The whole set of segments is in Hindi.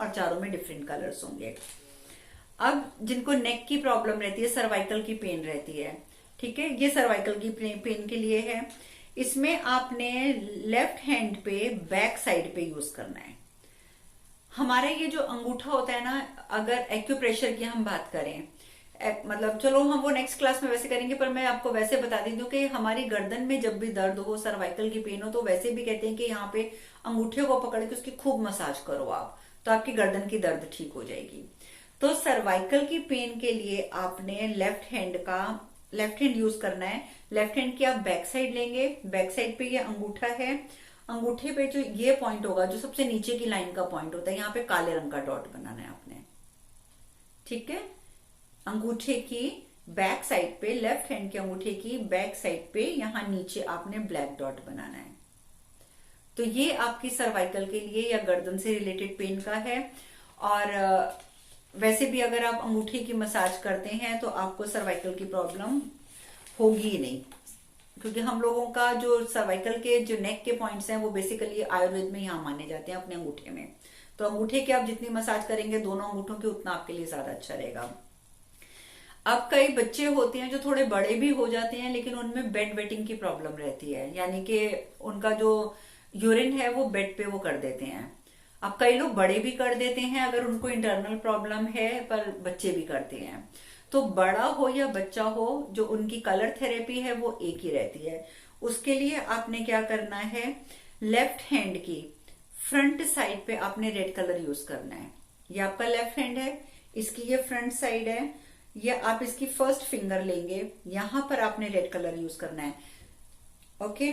और चारों में डिफरेंट कलर्स होंगे। अब जिनको नेक की प्रॉब्लम रहती है, सर्वाइकल की पेन रहती है, ठीक है, ये सर्वाइकल की पेन के लिए है। इसमें आपने लेफ्ट हैंड पे बैक साइड पे यूज करना है। हमारा ये जो अंगूठा होता है ना, अगर एक्यूप्रेशर की हम बात करें, मतलब चलो हम वो नेक्स्ट क्लास में वैसे करेंगे, पर मैं आपको वैसे बता दी दूं कि हमारी गर्दन में जब भी दर्द हो, सर्वाइकल की पेन हो, तो वैसे भी कहते हैं कि यहाँ पे अंगूठे को पकड़ के उसकी खूब मसाज करो आप, तो आपकी गर्दन की दर्द ठीक हो जाएगी। तो सर्वाइकल की पेन के लिए आपने लेफ्ट हैंड यूज करना है। लेफ्ट हैंड की आप बैक साइड लेंगे, बैक साइड पे ये अंगूठा है, अंगूठे पे जो ये पॉइंट होगा, जो सबसे नीचे की लाइन का पॉइंट होता है, यहाँ पे काले रंग का डॉट बनाना है आपने, ठीक है। अंगूठे की बैक साइड पे, लेफ्ट हैंड के अंगूठे की बैक साइड पे यहां नीचे आपने ब्लैक डॉट बनाना है। तो ये आपकी सर्वाइकल के लिए या गर्दन से रिलेटेड पेन का है। और वैसे भी अगर आप अंगूठे की मसाज करते हैं तो आपको सर्वाइकल की प्रॉब्लम होगी ही नहीं, क्योंकि हम लोगों का जो सर्वाइकल के जो नेक के पॉइंट्स हैं वो बेसिकली आयुर्वेद में यहाँ माने जाते हैं अपने अंगूठे में। तो अंगूठे की आप जितनी मसाज करेंगे दोनों अंगूठों की, उतना आपके लिए ज्यादा अच्छा रहेगा। अब कई बच्चे होते हैं जो थोड़े बड़े भी हो जाते हैं, लेकिन उनमें बेड वेटिंग की प्रॉब्लम रहती है, यानी कि उनका जो यूरिन है वो बेड पे वो कर देते हैं। अब कई लोग बड़े भी कर देते हैं अगर उनको इंटरनल प्रॉब्लम है, पर बच्चे भी करते हैं। तो बड़ा हो या बच्चा हो, जो उनकी कलर थेरेपी है वो एक ही रहती है। उसके लिए आपने क्या करना है, लेफ्ट हैंड की फ्रंट साइड पे आपने रेड कलर यूज करना है। ये आपका लेफ्ट हैंड है, इसकी ये फ्रंट साइड है, ये आप इसकी फर्स्ट फिंगर लेंगे, यहां पर आपने रेड कलर यूज करना है। ओके,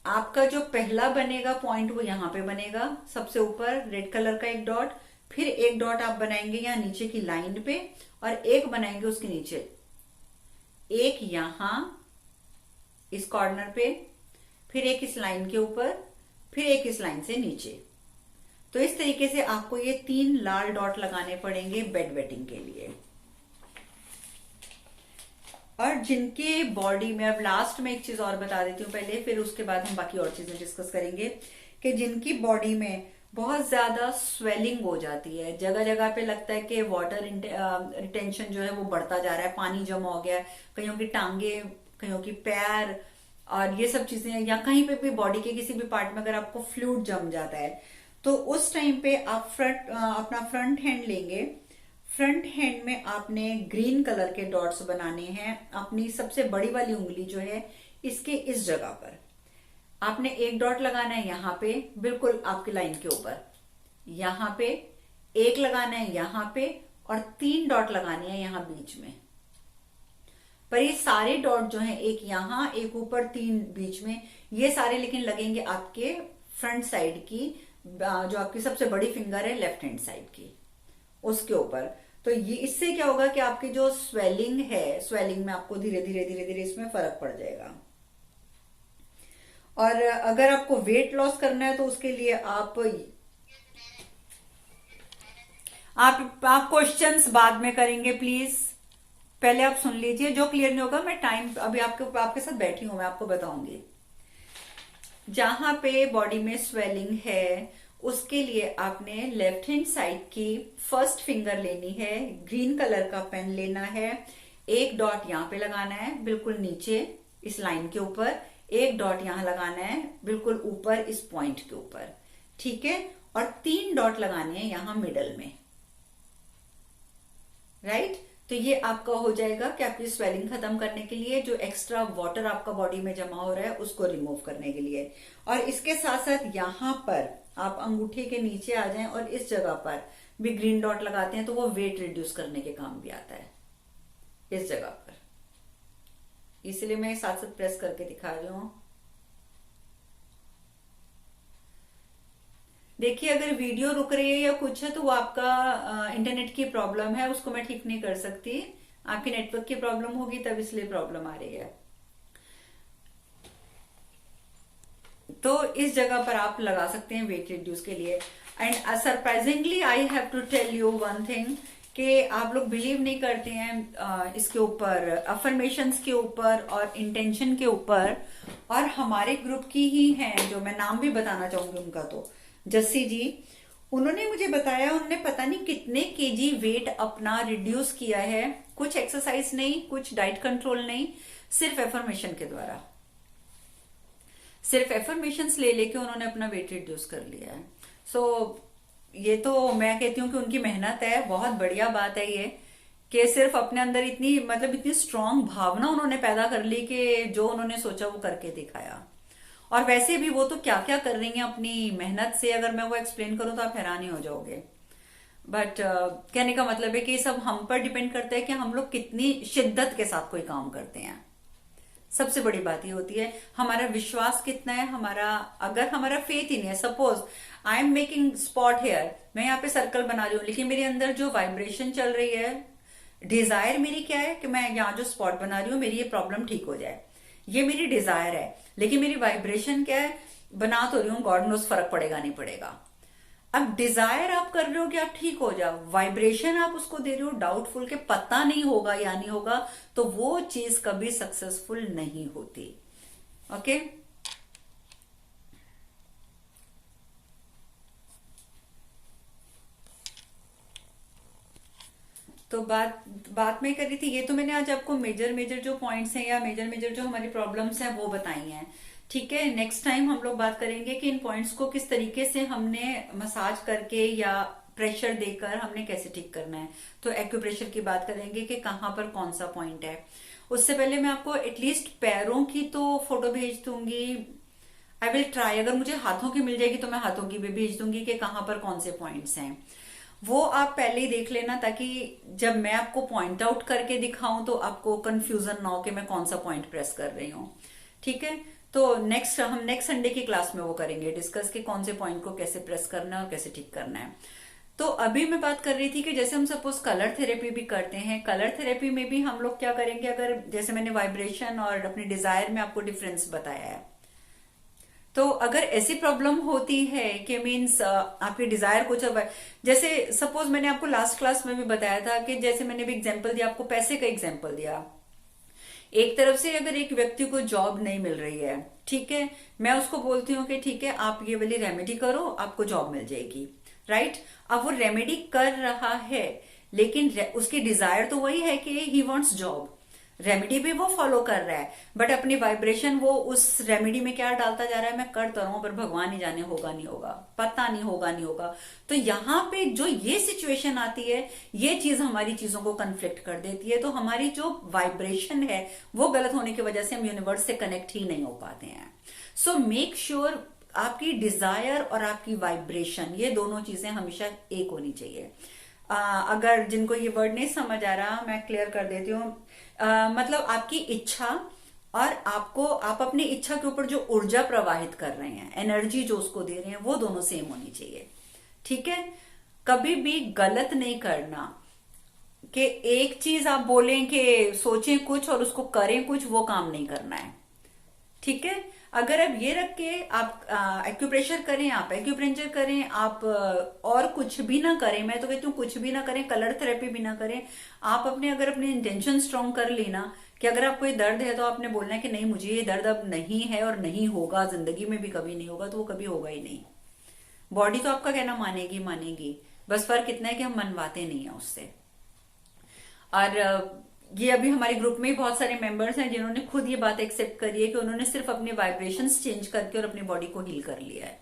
आपका जो पहला बनेगा पॉइंट वो यहां पे बनेगा, सबसे ऊपर रेड कलर का एक डॉट, फिर एक डॉट आप बनाएंगे यहां नीचे की लाइन पे, और एक बनाएंगे उसके नीचे, एक यहां इस कॉर्नर पे, फिर एक इस लाइन के ऊपर, फिर एक इस लाइन से नीचे। तो इस तरीके से आपको ये 3 लाल डॉट लगाने पड़ेंगे बेड वेटिंग के लिए। और जिनके बॉडी में, अब लास्ट में एक चीज और बता देती हूँ पहले, फिर उसके बाद हम बाकी और चीजें डिस्कस करेंगे, कि जिनकी बॉडी में बहुत ज्यादा स्वेलिंग हो जाती है, जगह जगह पे लगता है कि वाटर रिटेंशन जो है वो बढ़ता जा रहा है, पानी जमा हो गया है, कईयों की टांगे, कईयों की पैर, और ये सब चीजें, या कहीं पे भी बॉडी के किसी भी पार्ट में अगर आपको फ्लूइड जम जाता है, तो उस टाइम पे आप अपना फ्रंट हैंड लेंगे। फ्रंट हैंड में आपने ग्रीन कलर के डॉट्स बनाने हैं, अपनी सबसे बड़ी वाली उंगली जो है इसके इस जगह पर आपने एक डॉट लगाना है, यहां पे बिल्कुल आपकी लाइन के ऊपर, यहां पे एक लगाना है, यहां पे, और 3 डॉट लगाने हैं यहां बीच में। पर ये सारे डॉट जो हैं, एक यहां, एक ऊपर, 3 बीच में, ये सारे लेकिन लगेंगे आपके फ्रंट साइड की, जो आपकी सबसे बड़ी फिंगर है लेफ्ट हैंड साइड की, उसके ऊपर। तो ये इससे क्या होगा कि आपकी जो स्वेलिंग है, स्वेलिंग में आपको धीरे धीरे धीरे धीरे इसमें फर्क पड़ जाएगा। और अगर आपको वेट लॉस करना है तो उसके लिए आप क्वेश्चंस बाद में करेंगे प्लीज, पहले आप सुन लीजिए। जो क्लियर नहीं होगा मैं टाइम अभी आपके साथ बैठी हूं, मैं आपको बताऊंगी। जहां पे बॉडी में स्वेलिंग है उसके लिए आपने लेफ्ट हैंड साइड की फर्स्ट फिंगर लेनी है, ग्रीन कलर का पेन लेना है, एक डॉट यहां पे लगाना है बिल्कुल नीचे इस लाइन के ऊपर, एक डॉट यहां लगाना है बिल्कुल ऊपर इस पॉइंट के ऊपर, ठीक है, और 3 डॉट लगाने हैं यहां मिडल में, राइट। तो ये आपका हो जाएगा कि आपकी स्वेलिंग खत्म करने के लिए, जो एक्स्ट्रा वाटर आपका बॉडी में जमा हो रहा है उसको रिमूव करने के लिए। और इसके साथ साथ यहां पर आप अंगूठे के नीचे आ जाएं और इस जगह पर भी ग्रीन डॉट लगाते हैं, तो वो वेट रिड्यूस करने के काम भी आता है इस जगह पर, इसलिए मैं साथ साथ प्रेस करके दिखा रही हूं। देखिए, अगर वीडियो रुक रही है या कुछ है तो वो आपका इंटरनेट की प्रॉब्लम है, उसको मैं ठीक नहीं कर सकती, आपकी नेटवर्क की प्रॉब्लम होगी तब इसलिए प्रॉब्लम आ रही है। तो इस जगह पर आप लगा सकते हैं वेट रिड्यूस के लिए। And surprisingly I have to tell you one thing, कि आप लोग बिलीव नहीं करते हैं इसके ऊपर, अफर्मेशंस के ऊपर और इंटेंशन के ऊपर, और हमारे ग्रुप की ही हैं, जो मैं नाम भी बताना चाहूंगी उनका, तो जस्सी जी, उन्होंने मुझे बताया, उन्होंने पता नहीं कितने केजी वेट अपना रिड्यूस किया है, कुछ एक्सरसाइज नहीं, कुछ डाइट कंट्रोल नहीं, सिर्फ एफर्मेशन के द्वारा, सिर्फ एफर्मेशंस ले लेके उन्होंने अपना वेट रिड्यूस कर लिया है। सो ये तो मैं कहती हूँ कि उनकी मेहनत है, बहुत बढ़िया बात है ये, कि सिर्फ अपने अंदर इतनी मतलब इतनी स्ट्रांग भावना उन्होंने पैदा कर ली कि जो उन्होंने सोचा वो करके दिखाया। और वैसे भी वो तो क्या क्या कर रही हैं अपनी मेहनत से, अगर मैं वो एक्सप्लेन करूं तो आप हैरान ही हो जाओगे। बट कहने का मतलब है कि ये सब हम पर डिपेंड करता है कि हम लोग कितनी शिद्दत के साथ कोई काम करते हैं। सबसे बड़ी बात ये होती है हमारा विश्वास कितना है, हमारा अगर हमारा फेथ ही नहीं है, suppose I am making spot here, मैं यहाँ पे सर्कल बना रही हूँ, लेकिन मेरे अंदर जो वाइब्रेशन चल रही है, डिजायर मेरी क्या है कि मैं यहाँ जो स्पॉट बना रही हूँ मेरी ये प्रॉब्लम ठीक हो जाए, ये मेरी डिजायर है, लेकिन मेरी वाइब्रेशन क्या है, बना तो रही हूँ, गॉड नोस फर्क पड़ेगा नहीं पड़ेगा। अब डिजायर आप कर रहे हो कि आप ठीक हो जाओ, वाइब्रेशन आप उसको दे रहे हो डाउटफुल के पता नहीं होगा या नहीं होगा, तो वो चीज कभी सक्सेसफुल नहीं होती। ओके, तो बात बात मैं कर रही थी, ये तो मैंने आज आपको मेजर मेजर जो पॉइंट्स हैं या मेजर मेजर जो हमारी प्रॉब्लम्स हैं वो बताई हैं। ठीक है, नेक्स्ट टाइम हम लोग बात करेंगे कि इन पॉइंट्स को किस तरीके से हमने मसाज करके या प्रेशर देकर हमने कैसे ठीक करना है। तो एक्यूप्रेशर की बात करेंगे कि कहाँ पर कौन सा पॉइंट है। उससे पहले मैं आपको एटलीस्ट पैरों की तो फोटो भेज दूंगी, आई विल ट्राई, अगर मुझे हाथों की मिल जाएगी तो मैं हाथों की भी भेज दूंगी कि कहाँ पर कौन से पॉइंट्स हैं। वो आप पहले ही देख लेना, ताकि जब मैं आपको पॉइंट आउट करके दिखाऊं तो आपको कंफ्यूजन ना हो कि मैं कौन सा पॉइंट प्रेस कर रही हूँ। ठीक है, तो हम नेक्स्ट संडे की क्लास में वो करेंगे डिस्कस कि कौन से पॉइंट को कैसे प्रेस करना है और कैसे ठीक करना है। तो अभी मैं बात कर रही थी कि जैसे हम सपोज कलर थेरेपी भी करते हैं, कलर थेरेपी में भी हम लोग क्या करेंगे, अगर जैसे मैंने वाइब्रेशन और अपनी डिजायर में आपको डिफरेंस बताया है, तो अगर ऐसी प्रॉब्लम होती है कि मीन्स आपकी डिजायर कुछ अब, जैसे सपोज मैंने आपको लास्ट क्लास में भी बताया था कि जैसे मैंने भी एग्जांपल दिया, आपको पैसे का एग्जांपल दिया, एक तरफ से अगर एक व्यक्ति को जॉब नहीं मिल रही है, ठीक है, मैं उसको बोलती हूँ कि ठीक है आप ये वाली रेमेडी करो आपको जॉब मिल जाएगी, राइट। अब वो रेमेडी कर रहा है, लेकिन उसकी डिजायर तो वही है कि ही वांट्स जॉब, रेमेडी भी वो फॉलो कर रहा है, बट अपनी वाइब्रेशन वो उस रेमेडी में क्या डालता जा रहा है, मैं कर तो रहा हूं पर भगवान ही जाने होगा नहीं होगा, पता नहीं होगा नहीं होगा। तो यहाँ पे जो ये सिचुएशन आती है, ये चीज हमारी चीजों को कन्फ्लिक्ट कर देती है, तो हमारी जो वाइब्रेशन है वो गलत होने की वजह से हम यूनिवर्स से कनेक्ट ही नहीं हो पाते हैं। सो मेक श्योर आपकी डिजायर और आपकी वाइब्रेशन, ये दोनों चीजें हमेशा एक होनी चाहिए। अगर जिनको ये वर्ड नहीं समझ आ रहा मैं क्लियर कर देती हूँ, मतलब आपकी इच्छा और आप अपनी इच्छा के ऊपर जो ऊर्जा प्रवाहित कर रहे हैं, एनर्जी जो उसको दे रहे हैं, वो दोनों सेम होनी चाहिए। ठीक है, कभी भी गलत नहीं करना कि एक चीज आप बोलें कि सोचें कुछ और उसको करें कुछ, वो काम नहीं करना है। ठीक है, अगर आप ये रख के आप एक्यूप्रेशर करें, आप एक्यूप्रेंचर करें, आप और कुछ भी ना करें, मैं तो कहती हूँ कुछ भी ना करें, कलर थेरेपी भी ना करें, आप अगर अपनी इंटेंशन स्ट्रांग कर लेना कि अगर आपको ये दर्द है तो आपने बोलना है कि नहीं मुझे ये दर्द अब नहीं है और नहीं होगा, जिंदगी में भी कभी नहीं होगा, तो वो कभी होगा ही नहीं। बॉडी तो आपका कहना मानेगी मानेगी, बस फर्क इतना है कि हम मनवाते नहीं है उससे। और ये अभी हमारे ग्रुप में ही बहुत सारे मेंबर्स हैं जिन्होंने खुद ये बात एक्सेप्ट करी है कि उन्होंने सिर्फ अपने वाइब्रेशंस चेंज करके और अपनी बॉडी को हील कर लिया है,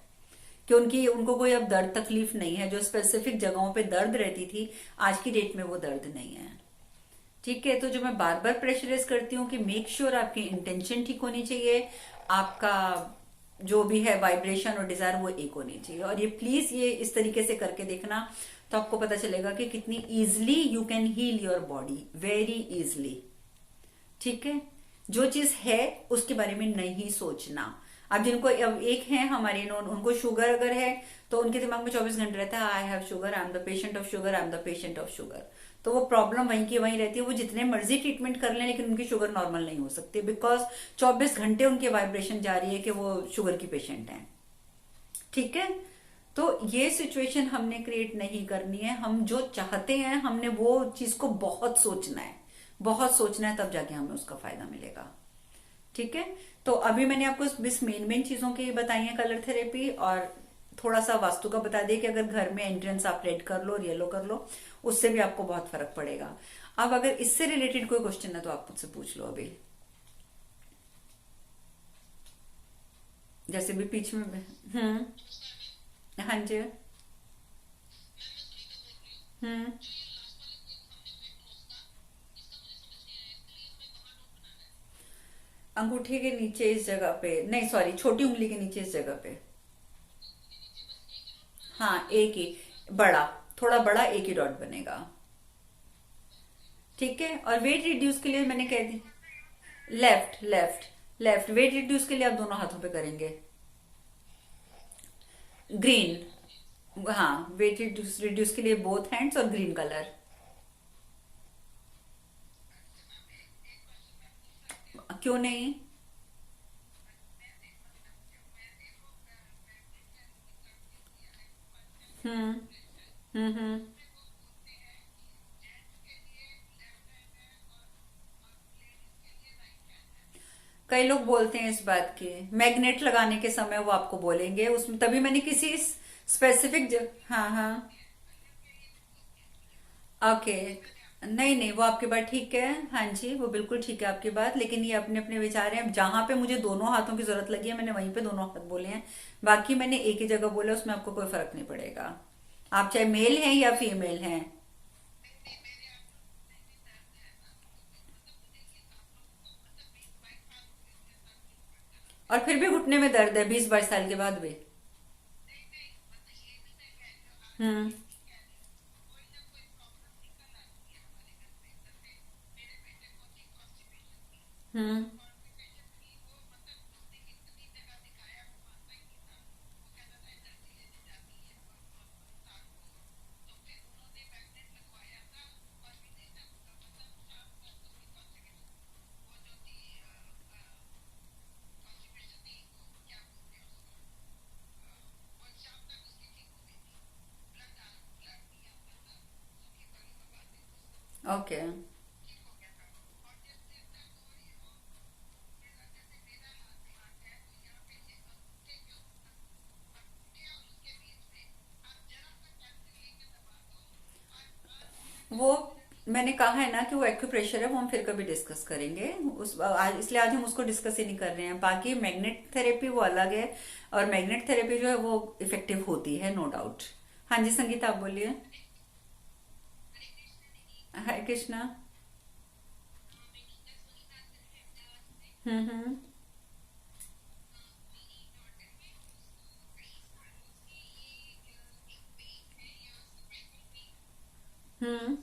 कि उनको कोई अब दर्द तकलीफ नहीं है, जो स्पेसिफिक जगहों पे दर्द रहती थी आज की डेट में वो दर्द नहीं है। ठीक है, तो जो मैं बार बार प्रेशराइज करती हूँ कि मेक श्योर आपकी इंटेंशन ठीक होनी चाहिए, आपका जो भी है वाइब्रेशन और डिजायर वो एक होनी चाहिए। और ये प्लीज ये इस तरीके से करके देखना, तो आपको पता चलेगा कि कितनी easily you can heal your body, very easily. ठीक है, जो चीज है उसके बारे में नहीं सोचना। अब जिनको अब एक है हमारे उनको शुगर अगर है तो उनके दिमाग में 24 घंटे रहता है I have sugar, I am the patient of sugar, I am the patient of sugar. तो वो प्रॉब्लम वहीं की वहीं रहती है, वो जितने मर्जी ट्रीटमेंट कर लें लेकिन उनकी शुगर नॉर्मल नहीं हो सकती, बिकॉज 24 घंटे उनके वाइब्रेशन जा रही है कि वो शुगर की पेशेंट है। ठीक है, तो ये सिचुएशन हमने क्रिएट नहीं करनी है। हम जो चाहते हैं हमने वो चीज को बहुत सोचना है, बहुत सोचना है, तब जाके हमें उसका फायदा मिलेगा। ठीक है, तो अभी मैंने आपको इस मेन चीजों की बताई है, कलर थेरेपी और थोड़ा सा वास्तु का बता दिए कि अगर घर में एंट्रेंस आप रेड कर लो और येलो कर लो, उससे भी आपको बहुत फर्क पड़ेगा। अब अगर इससे रिलेटेड कोई क्वेश्चन है तो आप मुझसे पूछ लो अभी। जैसे भी बीच में। हाँ जी। हम्म। अंगूठे के नीचे इस जगह पे नहीं, सॉरी, छोटी उंगली के नीचे इस जगह पे। हाँ, एक ही। बड़ा, थोड़ा बड़ा एक ही डॉट बनेगा। ठीक है। और वेट रिड्यूस के लिए मैंने कह दी। Left left. Left weight reduce के लिए आप दोनों हाथों पे करेंगे। ग्रीन। हाँ, वेट रिड्यूस रिड्यूस के लिए बोथ हैंड्स और ग्रीन कलर। क्यों नहीं? हम्म। हम्म। कई लोग बोलते हैं इस बात की, मैग्नेट लगाने के समय वो आपको बोलेंगे उसमें, तभी मैंने किसी स्पेसिफिक हाँ हाँ। ओके। नहीं नहीं, वो आपकी बात ठीक है। हाँ जी, वो बिल्कुल ठीक है आपकी बात, लेकिन ये अपने अपने विचार हैं। अब जहां पे मुझे दोनों हाथों की जरूरत लगी है मैंने वहीं पे दोनों हाथ बोले हैं। बाकी मैंने एक ही जगह बोला, उसमें आपको कोई फर्क नहीं पड़ेगा। आप चाहे मेल हैं या फीमेल हैं। और फिर भी घुटने में दर्द है 20-22 साल के बाद भी। हम्म। हम्म। ओके। वो मैंने कहा है ना कि वो एक्यूप्रेशर है, वो हम फिर कभी डिस्कस करेंगे उस आज, इसलिए आज हम उसको डिस्कस ही नहीं कर रहे हैं। बाकी मैग्नेट थेरेपी वो अलग है, और मैग्नेट थेरेपी जो है वो इफेक्टिव होती है, नो डाउट। हाँ जी, संगीता आप बोलिए। हरे कृष्णा। हम्म। हम्म।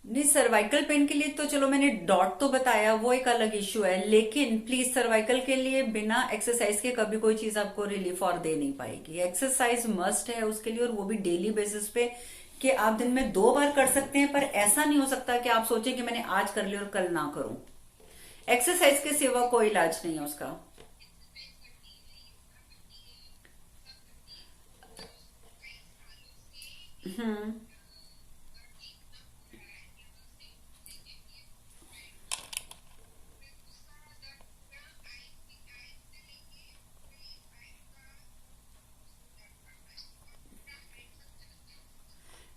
नहीं, सर्वाइकल पेन के लिए तो चलो मैंने डॉट तो बताया, वो एक अलग इश्यू है, लेकिन प्लीज सर्वाइकल के लिए बिना एक्सरसाइज के कभी कोई चीज आपको रिलीफ और दे नहीं पाएगी। एक्सरसाइज मस्ट है उसके लिए, और वो भी डेली बेसिस पे, कि आप दिन में 2 बार कर सकते हैं, पर ऐसा नहीं हो सकता कि आप सोचें कि मैंने आज कर लिया और कल ना करूं। एक्सरसाइज के सिवा कोई इलाज नहीं है उसका। हम्म।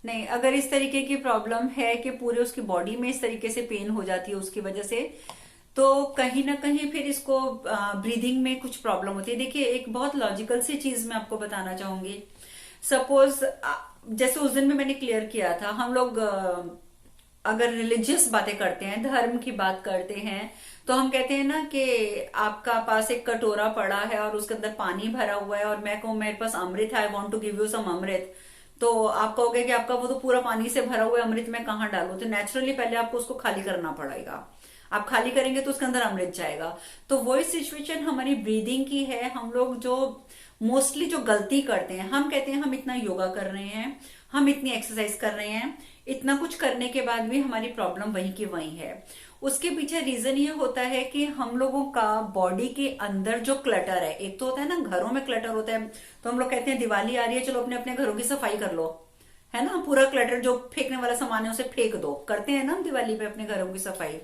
नहीं, अगर इस तरीके की प्रॉब्लम है कि पूरे उसकी बॉडी में इस तरीके से पेन हो जाती है उसकी वजह से, तो कहीं ना कहीं फिर इसको ब्रीदिंग में कुछ प्रॉब्लम होती है। देखिए, एक बहुत लॉजिकल सी चीज मैं आपको बताना चाहूंगी। सपोज जैसे उस दिन भी मैंने क्लियर किया था, हम लोग अगर रिलीजियस बातें करते हैं, धर्म की बात करते हैं, तो हम कहते हैं ना कि आपका पास एक कटोरा पड़ा है और उसके अंदर पानी भरा हुआ है, और मैं कहूँ मेरे पास अमृत है, I want to give you some amrit, तो आप कहोगे कि आपका वो तो पूरा पानी से भरा हुआ है, अमृत मैं कहाँ डालूं? तो नेचुरली पहले आपको उसको खाली करना पड़ेगा। आप खाली करेंगे तो उसके अंदर अमृत जाएगा। तो वही सिचुएशन हमारी ब्रीदिंग की है। हम लोग जो मोस्टली जो गलती करते हैं, हम कहते हैं हम इतना योगा कर रहे हैं, हम इतनी एक्सरसाइज कर रहे हैं, इतना कुछ करने के बाद भी हमारी प्रॉब्लम वहीं की वहीं है। उसके पीछे रीजन ये होता है कि हम लोगों का बॉडी के अंदर जो क्लटर है, एक तो होता है ना घरों में क्लटर होता है, तो हम लोग कहते हैं दिवाली आ रही है, चलो अपने अपने घरों की सफाई कर लो, है ना, पूरा क्लटर जो फेंकने वाला सामान है उसे फेंक दो, करते हैं ना हम दिवाली पे अपने घरों की सफाई।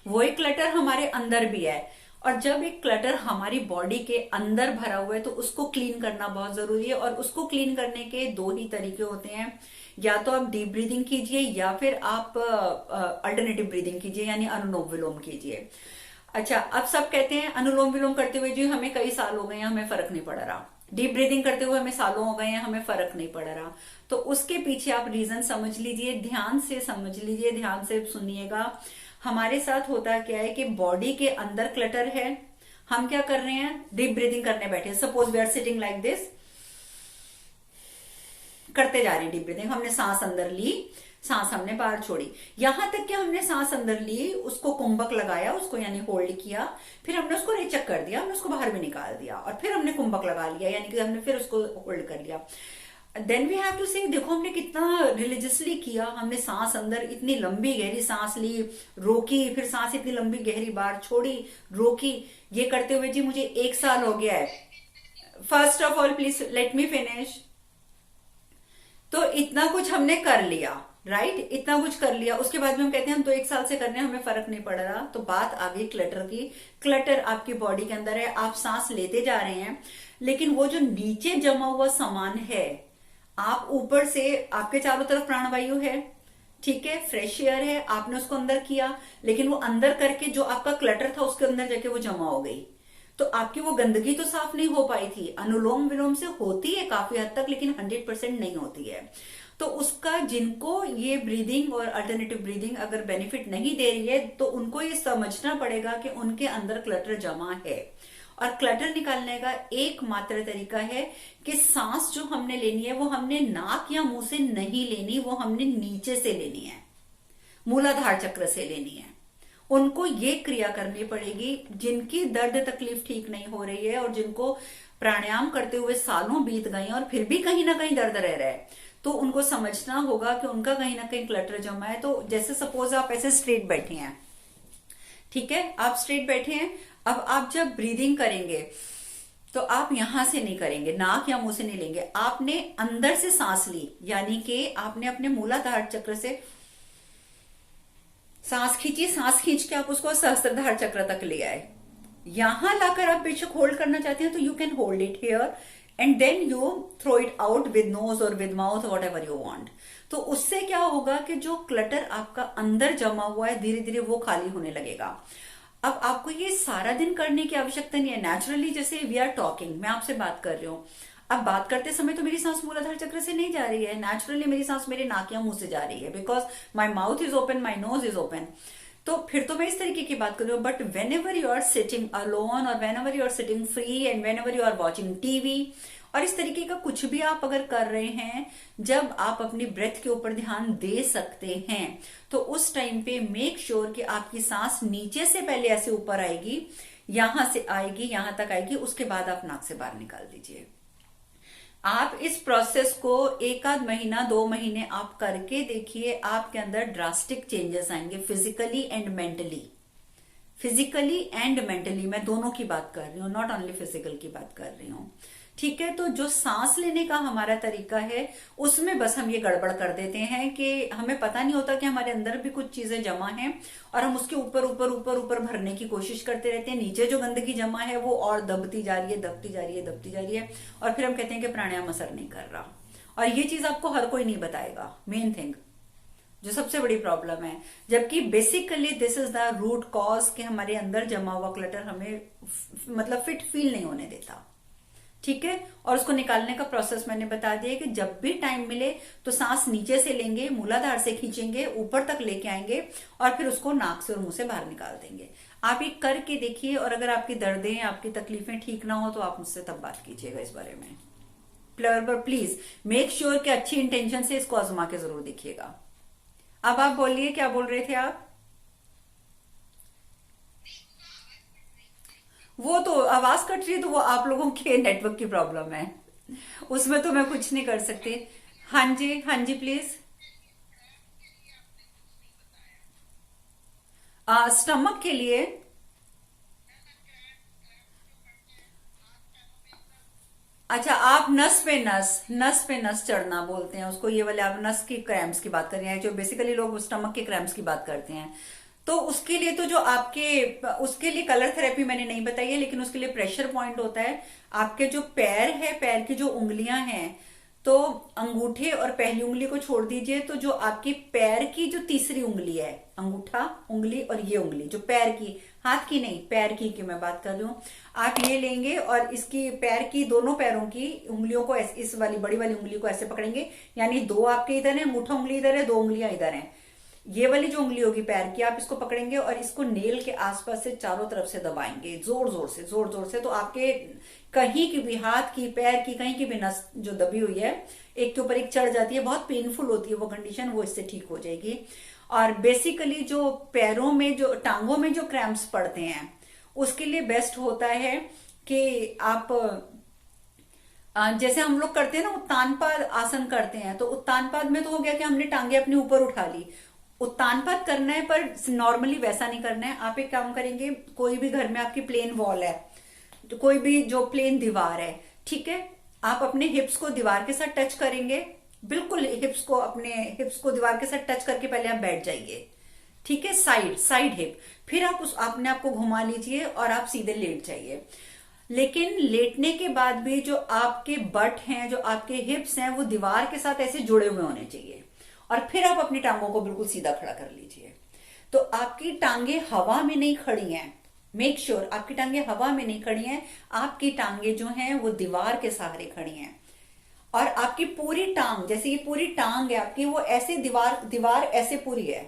वही क्लटर हमारे अंदर भी है। और जब एक क्लटर हमारी बॉडी के अंदर भरा हुआ है तो उसको क्लीन करना बहुत जरूरी है। और उसको क्लीन करने के दो ही तरीके होते हैं, या तो आप डीप ब्रीदिंग कीजिए या फिर आप अल्टरनेटिव ब्रीदिंग कीजिए, यानी अनुलोम विलोम कीजिए। अच्छा, अब सब कहते हैं अनुलोम विलोम करते हुए जी हमें कई साल हो गए हैं, हमें फर्क नहीं पड़ रहा। डीप ब्रीदिंग करते हुए हमें सालों हो गए हैं, हमें फर्क नहीं पड़ रहा। तो उसके पीछे आप रीजन समझ लीजिए, ध्यान से समझ लीजिए, ध्यान से सुनिएगा। हमारे साथ होता क्या है कि बॉडी के अंदर क्लटर है, हम क्या कर रहे हैं, डीप ब्रीदिंग करने बैठे, suppose we are sitting like this, करते जा रहे हैं डीप ब्रीदिंग, हमने सांस अंदर ली, सांस हमने बाहर छोड़ी, यहां तक कि हमने सांस अंदर ली, उसको कुंभक लगाया, उसको यानी होल्ड किया, फिर हमने उसको रेचक कर दिया, हमने उसको बाहर भी निकाल दिया, और फिर हमने कुंभक लगा लिया, यानी कि हमने फिर उसको होल्ड कर लिया। देन वी हैव टू से, देखो हमने कितना रिलीजियसली किया, हमने सांस अंदर इतनी लंबी गहरी सांस ली, रोकी, फिर सांस इतनी लंबी गहरी बाहर छोड़ी, रोकी। ये करते हुए जी मुझे 1 साल हो गया है। First of all please let me finish. तो इतना कुछ हमने कर लिया, राइट, इतना कुछ कर लिया, उसके बाद में हम कहते हैं हम तो 1 साल से कर रहे हैं, हमें फर्क नहीं पड़ रहा। तो बात आ गई क्लटर की। क्लटर आपकी बॉडी के अंदर है, आप सांस लेते जा रहे हैं, लेकिन वो जो नीचे जमा हुआ सामान है, आप ऊपर से, आपके चारों तरफ प्राणवायु है, ठीक है, फ्रेश एयर है, आपने उसको अंदर किया, लेकिन वो अंदर करके जो आपका क्लटर था उसके अंदर जाके वो जमा हो गई, तो आपकी वो गंदगी तो साफ नहीं हो पाई थी। अनुलोम विलोम से होती है काफी हद तक, लेकिन 100% नहीं होती है। तो उसका, जिनको ये ब्रीदिंग और अल्टरनेटिव ब्रीदिंग अगर बेनिफिट नहीं दे रही है, तो उनको ये समझना पड़ेगा कि उनके अंदर क्लटर जमा है। और क्लटर निकालने का एकमात्र तरीका है कि सांस जो हमने लेनी है वो हमने नाक या मुंह से नहीं लेनी, वो हमने नीचे से लेनी है, मूलाधार चक्र से लेनी है। उनको ये क्रिया करनी पड़ेगी जिनकी दर्द तकलीफ ठीक नहीं हो रही है और जिनको प्राणायाम करते हुए सालों बीत गए और फिर भी कहीं ना कहीं दर्द रह रहा है। तो उनको समझना होगा कि उनका कहीं ना कहीं क्लटर जमा है। तो जैसे सपोज आप ऐसे स्ट्रेट बैठे हैं, ठीक है, आप स्ट्रेट बैठे हैं, अब आप जब ब्रीदिंग करेंगे तो आप यहां से नहीं करेंगे, नाक या मुंह से नहीं लेंगे, आपने अंदर से सांस ली, यानी कि आपने अपने मूलाधार चक्र से सांस खींची, सांस खींच के आप उसको सहस्त्रधार चक्र तक ले आए। यहां लाकर आप बेशक होल्ड करना चाहते हैं तो you can hold it here and then you throw it out with nose और with mouth, whatever you want. तो उससे क्या होगा कि जो क्लटर आपका अंदर जमा हुआ है धीरे धीरे वो खाली होने लगेगा। अब आपको ये सारा दिन करने की आवश्यकता नहीं है, नेचुरली जैसे वी आर टॉकिंग, मैं आपसे बात कर रही हूँ, अब बात करते समय तो मेरी सांस मूलाधार चक्र से नहीं जा रही है, नेचुरली मेरी सांस मेरे नाक या मुंह से जा रही है, because my mouth is open, my nose is open. तो फिर तो मैं इस तरीके की बात कर रही हूँ। But whenever you are sitting alone और whenever you are sitting free and whenever you are watching TV और इस तरीके का कुछ भी आप अगर कर रहे हैं, जब आप अपनी ब्रेथ के ऊपर ध्यान दे सकते हैं, तो उस टाइम पे मेक श्योर कि आपकी सांस नीचे से पहले ऐसे ऊपर आएगी, यहां से आएगी, यहां तक आएगी, उसके बाद आप नाक से बाहर निकाल दीजिए। आप इस प्रोसेस को 1 आध महीना 2 महीने आप करके देखिए, आपके अंदर ड्रास्टिक चेंजेस आएंगे, physically and mentally. Physically and mentally मैं दोनों की बात कर रही हूँ, नॉट ओनली फिजिकल की बात कर रही हूँ, ठीक है। तो जो सांस लेने का हमारा तरीका है उसमें बस हम ये गड़बड़ कर देते हैं कि हमें पता नहीं होता कि हमारे अंदर भी कुछ चीजें जमा हैं और हम उसके ऊपर ऊपर ऊपर ऊपर भरने की कोशिश करते रहते हैं। नीचे जो गंदगी जमा है वो और दबती जा रही है, दबती जा रही है, दबती जा रही है, और फिर हम कहते हैं कि प्राणायाम असर नहीं कर रहा। और ये चीज आपको हर कोई नहीं बताएगा, मेन थिंग जो सबसे बड़ी प्रॉब्लम है। जबकि basically this is the root cause कि हमारे अंदर जमा हुआ क्लटर हमें मतलब फिट फील नहीं होने देता, ठीक है। और उसको निकालने का प्रोसेस मैंने बता दिया कि जब भी टाइम मिले तो सांस नीचे से लेंगे, मूलाधार से खींचेंगे, ऊपर तक लेके आएंगे और फिर उसको नाक से और मुंह से बाहर निकाल देंगे। आप ये करके देखिए, और अगर आपकी दर्दें, आपकी तकलीफें ठीक ना हो तो आप मुझसे तब बात कीजिएगा इस बारे में। प्लीज मेक श्योर कि अच्छी इंटेंशन से इसको आजमा के जरूर देखिएगा। अब आप बोलिए, क्या बोल रहे थे आप? वो तो आवाज कट रही है, तो वो आप लोगों के नेटवर्क की प्रॉब्लम है, उसमें तो मैं कुछ नहीं कर सकती। हाँ जी, हाँ जी, प्लीज। स्टमक के लिए अच्छा, आप नस पे नस चढ़ना बोलते हैं उसको, ये वाले आप नस की क्रैम्स की बात कर रहे हैं, जो बेसिकली लोग स्टमक के क्रैम्स की बात करते हैं। तो उसके लिए तो जो आपके, उसके लिए कलर थेरेपी मैंने नहीं बताई है, लेकिन उसके लिए प्रेशर पॉइंट होता है। आपके जो पैर है, पैर की जो उंगलियां हैं, तो अंगूठे और पहली उंगली को छोड़ दीजिए, तो जो आपकी पैर की जो तीसरी उंगली है, अंगूठा उंगली और ये उंगली जो पैर की, हाथ की नहीं, पैर की मैं बात कर रही हूँ। आप ये लेंगे और इसकी पैर की दोनों पैरों की उंगलियों को इस वाली बड़ी वाली उंगली को ऐसे पकड़ेंगे, यानी दो आपके इधर है, अंगूठा उंगली इधर है, दो उंगलियां इधर हैं। ये वाली जो उंगली होगी पैर की, आप इसको पकड़ेंगे और इसको नेल के आसपास से चारों तरफ से दबाएंगे, जोर जोर से, जोर जोर से। तो आपके कहीं की भी, हाथ की, पैर की कहीं की भी नस जो दबी हुई है, एक के ऊपर एक चढ़ जाती है, बहुत पेनफुल होती है वो कंडीशन, वो इससे ठीक हो जाएगी। और बेसिकली जो पैरों में, जो टांगों में जो क्रैम्प्स पड़ते हैं, उसके लिए बेस्ट होता है कि आप जैसे हम लोग करते हैं ना, उत्तानपाद आसन करते हैं, तो उत्तानपाद में तो हो गया कि हमने टांगे अपने ऊपर उठा ली। उत्तानपाद करना है पर नॉर्मली वैसा नहीं करना है। आप एक काम करेंगे, कोई भी घर में आपकी प्लेन वॉल है, तो कोई भी जो प्लेन दीवार है, ठीक है, आप अपने हिप्स को दीवार के साथ टच करेंगे, बिल्कुल हिप्स को, अपने हिप्स को दीवार के साथ टच करके पहले आप बैठ जाइए, ठीक है, साइड साइड हिप। फिर आप उस अपने आप को घुमा लीजिए और आप सीधे लेट जाइए। लेकिन लेटने के बाद भी जो आपके बट हैं, जो आपके हिप्स हैं, वो दीवार के साथ ऐसे जुड़े हुए होने चाहिए। और फिर आप अपनी टांगों को बिल्कुल सीधा खड़ा कर लीजिए। तो आपकी टांगे हवा में नहीं खड़ी हैं, मेक श्योर आपकी टांगे हवा में नहीं खड़ी हैं, आपकी टांगे जो हैं वो दीवार के सहारे खड़ी हैं। और आपकी पूरी टांग, जैसे ये पूरी टांग है आपकी, वो ऐसे दीवार दीवार ऐसे पूरी है,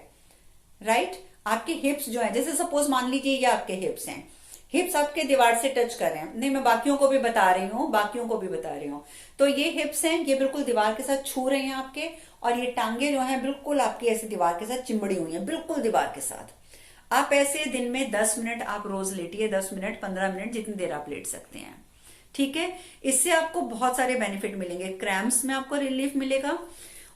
राइट। आपके हिप्स जो है, जैसे सपोज मान लीजिए ये आपके हिप्स हैं, हिप्स आपके दीवार से टच कर रहे हैं, नहीं मैं बाकियों को भी बता रही हूँ, बाकियों को भी बता रही हूँ। तो ये हिप्स हैं, ये बिल्कुल दीवार के साथ छू रहे हैं आपके, और ये टांगे जो हैं बिल्कुल आपकी ऐसे दीवार के साथ चिमड़ी हुई हैं, बिल्कुल दीवार के साथ। आप ऐसे दिन में 10 मिनट आप रोज लेटिए, 10 मिनट 15 मिनट, जितनी देर आप लेट सकते हैं, ठीक है। इससे आपको बहुत सारे बेनिफिट मिलेंगे, क्रैम्प्स में आपको रिलीफ मिलेगा,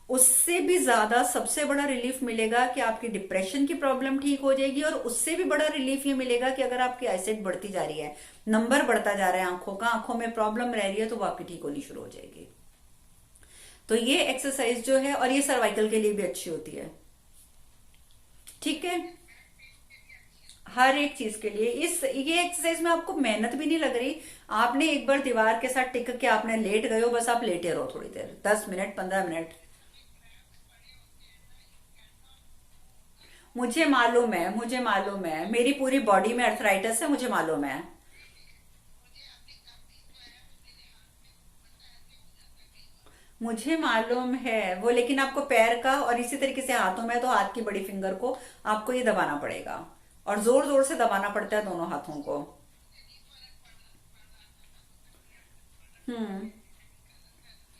उससे भी ज्यादा सबसे बड़ा रिलीफ मिलेगा कि आपकी डिप्रेशन की प्रॉब्लम ठीक हो जाएगी। और उससे भी बड़ा रिलीफ ये मिलेगा कि अगर आपकी आईसाइट बढ़ती जा रही है, नंबर बढ़ता जा रहा है आंखों का, आंखों में प्रॉब्लम रह रही है, तो वो आपकी ठीक होनी शुरू हो जाएगी। तो ये एक्सरसाइज जो है, और ये सर्वाइकल के लिए भी अच्छी होती है, ठीक है, हर एक चीज के लिए। इस ये एक्सरसाइज में आपको मेहनत भी नहीं लग रही, आपने एक बार दीवार के साथ टिक के आपने लेट गए हो, बस आप लेटे रहो थोड़ी देर, 10 मिनट 15 मिनट। मुझे मालूम है, मुझे मालूम है, मेरी पूरी बॉडी में अर्थराइटिस है, मुझे मालूम है। मुझे मालूम है वो, लेकिन आपको पैर का और इसी तरीके से हाथों में, तो हाथ की बड़ी फिंगर को आपको ये दबाना पड़ेगा, और जोर जोर से दबाना पड़ता है दोनों हाथों को। हम्म।